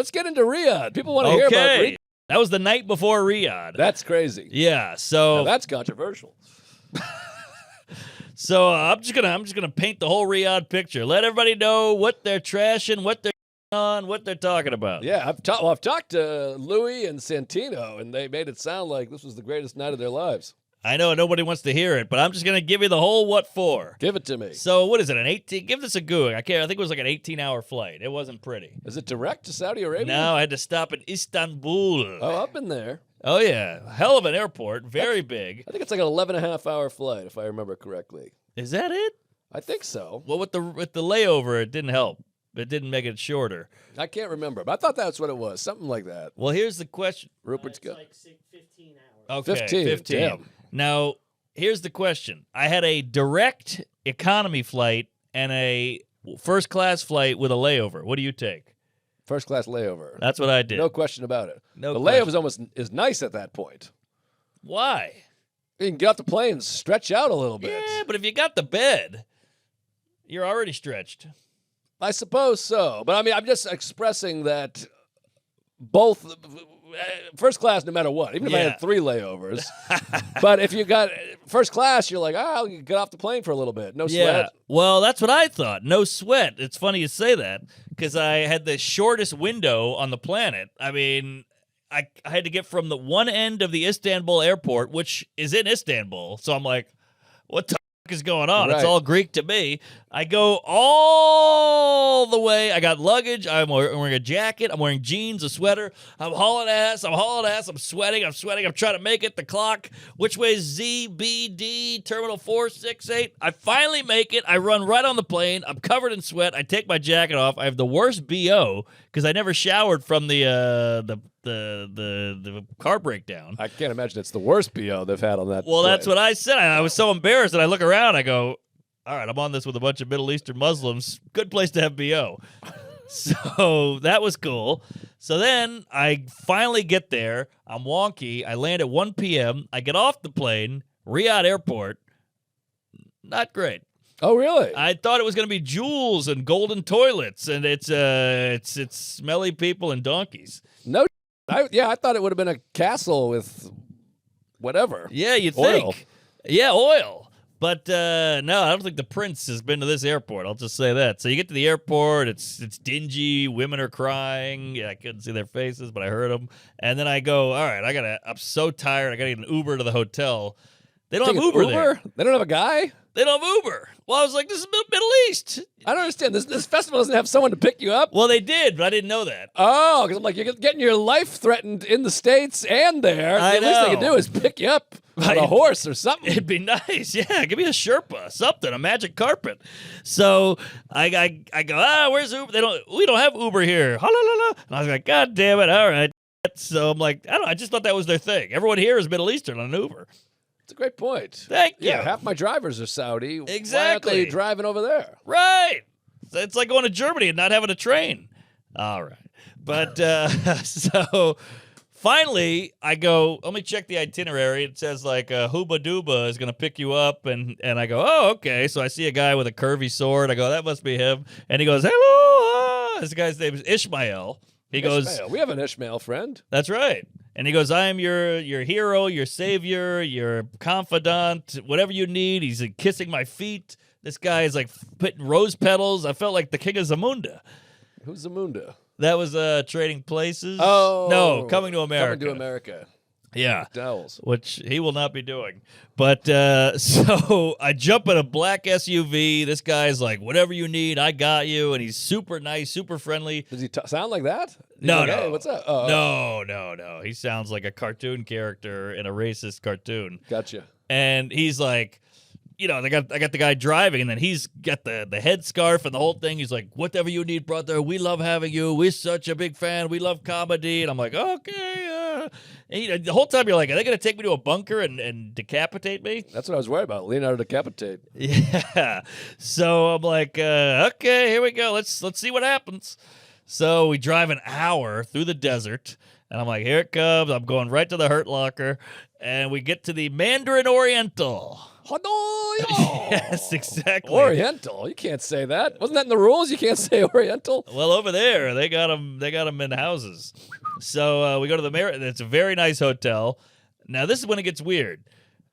let's get into Riyadh. People want to hear about Riyadh. That was the night before Riyadh. That's crazy. Yeah, so now that's controversial. So I'm just gonna paint the whole Riyadh picture. Let everybody know what they're trashing, what they're on, what they're talking about. Yeah, I've talked to Louis and Santino, and they made it sound like this was the greatest night of their lives. I know nobody wants to hear it, but I'm just gonna give you the whole what for. Give it to me. So what is it? An 18? Give this a go. I think it was like an 18-hour flight. It wasn't pretty. Is it direct to Saudi Arabia? No, I had to stop in Istanbul. Oh, up in there. Oh yeah, hell of an airport, very big. I think it's like an 11.5-hour flight, if I remember correctly. Is that it? I think so. Well, with the layover, it didn't help. It didn't make it shorter. I can't remember, but I thought that's what it was. Something like that. Well, here's the question. Rupert's It's got like 15 hours. Okay, 15. Damn. Now, here's the question. I had a direct economy flight and a first-class flight with a layover. What do you take? First class layover. That's what I did. No question about it. No the question. layover is nice at that point. Why? You can get off the plane and stretch out a little bit. Yeah, but if you got the bed, you're already stretched. I suppose so. But I mean, I'm just expressing that both first class, no matter what, even if I Yeah. had 3 layovers. But if you got first class, you're like, I'll get off the plane for a little bit. No Yeah. sweat. Well, that's what I thought. No sweat. It's funny you say that because I had the shortest window on the planet. I mean, I had to get from the one end of the Istanbul airport, which is in Istanbul. So I'm like, what the is going on? It's Right. all Greek to me. I go all the way. I got luggage. I'm wearing a jacket. I'm wearing jeans, a sweater. I'm hauling ass. I'm sweating. I'm trying to make it. The clock. Which way is ZBD? Terminal 468. I finally make it. I run right on the plane. I'm covered in sweat. I take my jacket off. I have the worst BO because I never showered from the car breakdown. I can't imagine it's the worst BO they've had on that. Well, that's plane. what I said. I was so embarrassed, and I look around. I go, all right, I'm on this with a bunch of Middle Eastern Muslims. Good place to have BO. So that was cool. So then I finally get there. I'm wonky. I land at 1 p.m. I get off the plane, Riyadh Airport. Not great. Oh, really? I thought it was going to be jewels and golden toilets, and it's smelly people and donkeys. No. I thought it would have been a castle with whatever. Yeah, you Oil. think. Yeah, oil. But no, I don't think the prince has been to this airport. I'll just say that. So you get to the airport. It's dingy. Women are crying. Yeah, I couldn't see their faces, but I heard them. And then I go, all right, I'm so tired. I got to get an Uber to the hotel. They don't have Uber there. They don't have a guy? They don't have Uber. Well, I was like, this is Middle East. I don't understand. This festival doesn't have someone to pick you up? Well, they did, but I didn't know that. Oh, because I'm like, you're getting your life threatened in the States and there. I The least they can know. do is pick you up on a horse or something. It'd be nice. Yeah, give me a Sherpa, something, a magic carpet. So I go, where's Uber? We don't have Uber here. Ha, la, la, la. And I was like, God damn it. All right. So I'm like, I just thought that was their thing. Everyone here is Middle Eastern on an Uber. It's a great point. Thank you. Yeah, half my drivers are Saudi. Exactly. Why aren't they driving over there? Right. So it's like going to Germany and not having a train. All right. But so finally I go, let me check the itinerary. It says like Hooba Dooba is going to pick you up. And I go, oh, okay. So I see a guy with a curvy sword. I go, that must be him. And he goes, hello. This guy's name is Ishmael. He goes, Ishmael. We have an Ishmael friend. that's right. And he goes, I am your hero, your savior, your confidant, whatever you need. He's like, kissing my feet. This guy is like putting rose petals. I felt like the king of Zamunda. Who's Zamunda? That was Trading Places. Oh. No, Coming to America. Coming to America. Yeah. Dells. Which he will not be doing. But so I jump in a black SUV. This guy's like, whatever you need, I got you. And he's super nice, super friendly. Does he sound like that? He's No, like, no. Hey, what's up? Oh, No. He sounds like a cartoon character in a racist cartoon. Gotcha. And he's like, I got the guy driving, and then he's got the headscarf and the whole thing. He's like, whatever you need, brother. We love having you. We're such a big fan. We love comedy. And I'm like, okay. And, the whole time you're like, are they going to take me to a bunker and decapitate me? That's what I was worried about. Leonardo Decapitate. Yeah. So I'm like, okay, here we go. Let's see what happens. So we drive an hour through the desert, and I'm like, here it comes. I'm going right to the Hurt Locker, and we get to the Mandarin Oriental. Hadoyo. Yes, exactly. Oriental. You can't say that. Wasn't that in the rules? You can't say Oriental. Well, over there, they got them. They got them in houses. So we go to the Marriott. It's a very nice hotel. Now this is when it gets weird.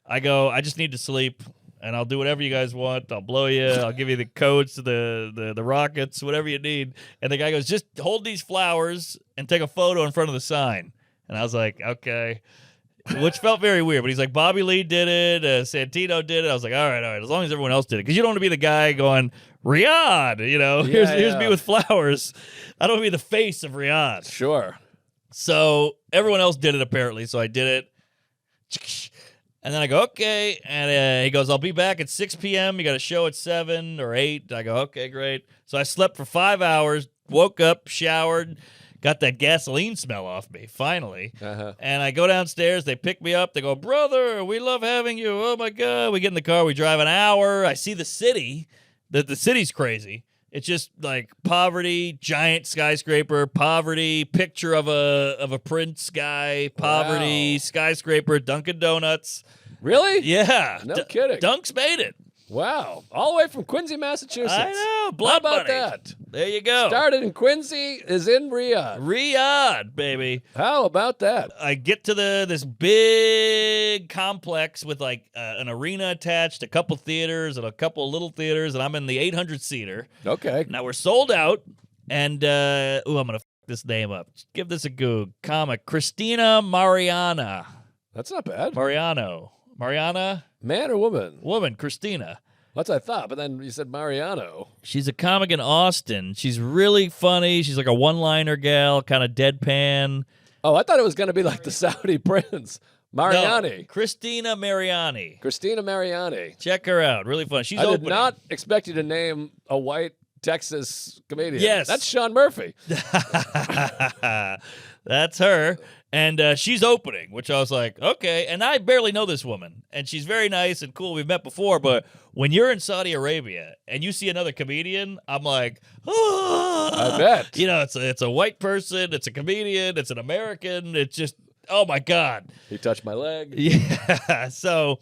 I go. I just need to sleep, and I'll do whatever you guys want. I'll blow you. I'll give you the codes to the rockets, whatever you need. And the guy goes, just hold these flowers and take a photo in front of the sign. And I was like, okay. Which felt very weird, but he's like, Bobby Lee did it, Santino did it. I was like, all right, as long as everyone else did it. Because you don't want to be the guy going, Riyadh, here's me with flowers. I don't want to be the face of Riyadh. Sure. So everyone else did it apparently, so I did it. And then I go, okay. And he goes, I'll be back at 6 p.m. You got a show at 7 or 8. I go, okay, great. So I slept for 5 hours, woke up, showered, got that gasoline smell off me, finally. Uh-huh. And I go downstairs. They pick me up. They go, brother, we love having you. Oh, my God. We get in the car. We drive an hour. I see the city. The city's crazy. It's just like poverty, giant skyscraper, poverty, picture of a prince guy, poverty, skyscraper, Dunkin' Donuts. Really? Yeah. No kidding. Dunk's made it. Wow. All the way from Quincy, Massachusetts. I know. How Blood about money. that? There you go. Started in Quincy, is in Riyadh. Riyadh, baby. How about that? I get to this big complex with like an arena attached, a couple theaters and a couple little theaters, and I'm in the 800-seater. Okay. Now we're sold out, and I'm gonna f this name up. Give this a goog. Comic Christina Mariana. That's not bad. Mariana, Man or woman? woman, Christina. That's what I thought, but then you said Mariano. She's a comic in Austin. She's really funny. She's like a one-liner gal, kind of deadpan. Oh, I thought it was going to be like the Saudi prince. Mariani. No, Christina Mariani. Christina Mariani. Check her out. Really fun. She's I opening. did not expect you to name a white Texas comedian. Yes. That's Sean Murphy. That's her. And she's opening, which I was like, okay. And I barely know this woman. And she's very nice and cool. We've met before. But when you're in Saudi Arabia and you see another comedian, I'm like, I bet. It's a white person. It's a comedian. It's an American. It's just, oh, my God. He touched my leg. Yeah. So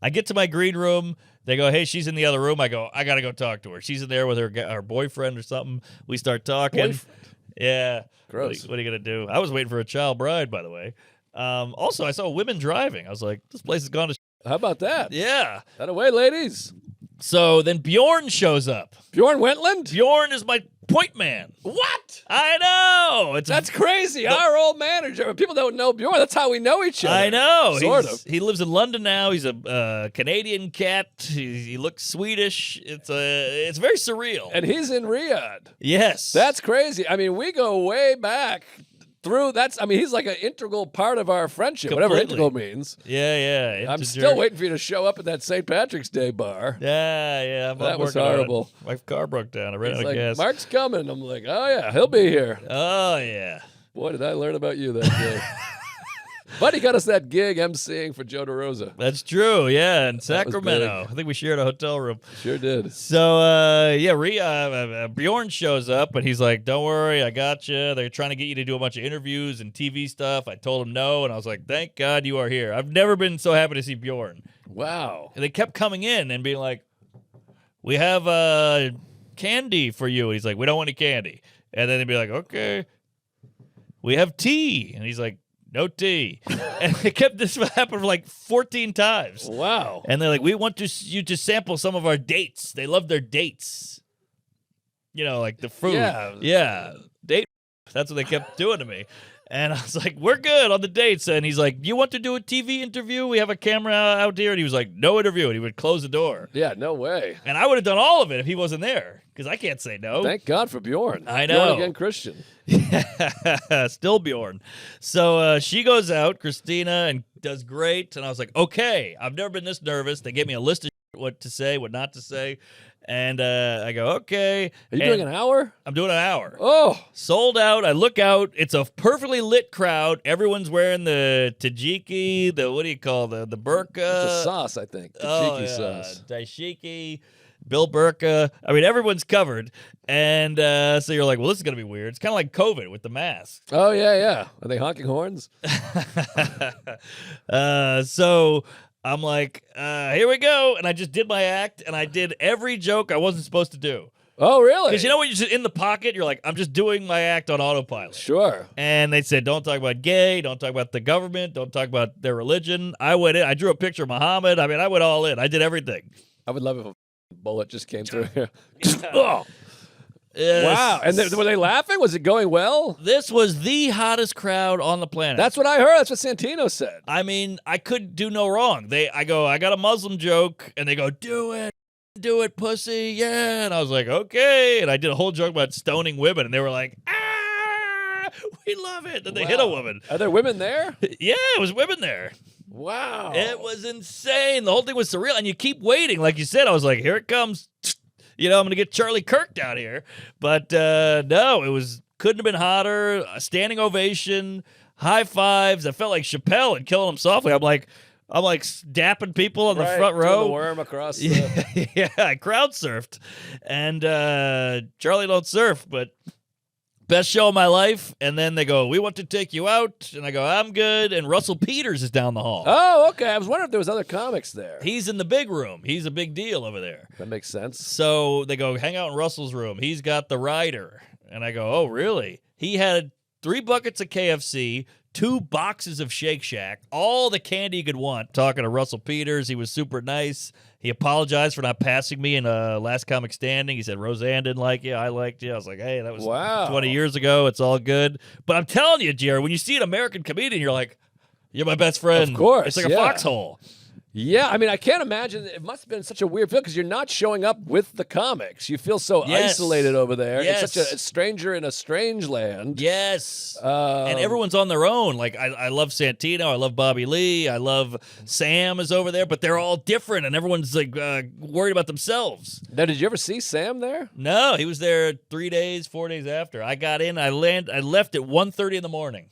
I get to my green room. They go, hey, she's in the other room. I go, I got to go talk to her. She's in there with her boyfriend or something. We start talking. Boyfriend. Yeah. Gross. What are you going to do? I was waiting for a child bride, by the way. Also, I saw women driving. I was like, this place has gone to How about that? Yeah. That away, ladies. So then Bjorn shows up. Bjorn Wentland? Bjorn is my point man. What? I know. That's crazy. Our old manager. People don't know Bjorn. That's how we know each other. I know. Sort of. He lives in London now. He's a Canadian cat. He looks Swedish. It's very surreal. And he's in Riyadh. Yes. That's crazy. I mean, we go way back through. He's like an integral part of our friendship, whatever Completely. integral means. Yeah. I'm still waiting for you to show up at that St. Patrick's Day bar. Yeah. That was working on it. horrible. My car broke down. I ran He's out of like, gas. Mark's coming. I'm like, oh, yeah, he'll be here. Oh, yeah. Boy, did I learn about you that day. But he got us that gig emceeing for Joe DeRosa. That's true, yeah, in was Sacramento. big. I think we shared a hotel room. Sure did. So, Bjorn shows up, and he's like, don't worry, I got you. They're trying to get you to do a bunch of interviews and TV stuff. I told him no, and I was like, thank God you are here. I've never been so happy to see Bjorn. Wow. And they kept coming in and being like, we have candy for you. And he's like, we don't want any candy. And then they'd be like, okay. We have tea. And he's like, no tea. And it kept this happening for like 14 times. Wow. And they're like, we want you to sample some of our dates. They love their dates. Like the fruit. Yeah. Date. That's what they kept doing to me. And I was like, we're good on the dates. And he's like, you want to do a TV interview? We have a camera out here. And he was like, no interview. And he would close the door. Yeah, no way. And I would have done all of it if he wasn't there. Because I can't say no. Thank God for Bjorn. I know. Born again Christian. Still Bjorn. So she goes out, Christina, and does great. And I was like, okay, I've never been this nervous. They gave me a list of what to say, what not to say. And I go, okay. Are you doing an hour? I'm doing an hour. Oh. Sold out. I look out. It's a perfectly lit crowd. Everyone's wearing the tajiki, the burqa. It's a sauce, I think. Tzatziki sauce. Daishiki, Bill Burqa. I mean, everyone's covered. And so you're like, well, this is going to be weird. It's kind of like COVID with the mask. Oh, yeah. Are they honking horns? So I'm like, here we go. And I just did my act, and I did every joke I wasn't supposed to do. Oh, really? Because you know when you're just in the pocket, you're like, I'm just doing my act on autopilot. Sure. And they said, don't talk about gay, don't talk about the government, don't talk about their religion. I went in, I drew a picture of Muhammad. I mean, I went all in. I did everything. I would love if a bullet just came through here. Oh. Yes. Wow. And were they laughing? Was it going well? This was the hottest crowd on the planet. That's what I heard. That's what Santino said. I mean, I could do no wrong. I got a Muslim joke, and they go, do it, pussy, yeah. And I was like, okay. And I did a whole joke about stoning women, and they were like, we love it. And they hit a woman. Are there women there? Yeah, it was women there. Wow. It was insane. The whole thing was surreal. And you keep waiting. Like you said, I was like, here it comes. I'm going to get Charlie Kirk down here. But no, couldn't have been hotter. A standing ovation, high fives. I felt like Chappelle and Killing Him Softly. I'm like dapping people on the front row. Doing the worm across the... Yeah, I crowd surfed. And Charlie don't surf, but best show of my life. And then they go, we want to take you out. And I go, I'm good. And Russell Peters is down the hall. Oh, okay. I was wondering if there was other comics there. He's in the big room. He's a big deal over there. That makes sense. So they go, hang out in Russell's room. He's got the rider. And I go, oh, really? He had 3 buckets of KFC, 2 boxes of Shake Shack, all the candy you could want. Talking to Russell Peters. He was super nice. He apologized for not passing me in Last Comic Standing. He said, Roseanne didn't like you. I liked you. I was like, hey, that was 20 years ago. It's all good. But I'm telling you, Jared, when you see an American comedian, you're like, you're my best friend. Of course. It's like a foxhole. Yeah, I mean, I can't imagine. It must have been such a weird feel because you're not showing up with the comics. You feel so isolated over there. Yes. It's such a stranger in a strange land. Yes. And everyone's on their own. Like, I love Santino. I love Bobby Lee. I love Sam is over there, but they're all different, and everyone's like worried about themselves. Now, did you ever see Sam there? No, he was there 4 days after. I got in. I left at 1:30 in the morning.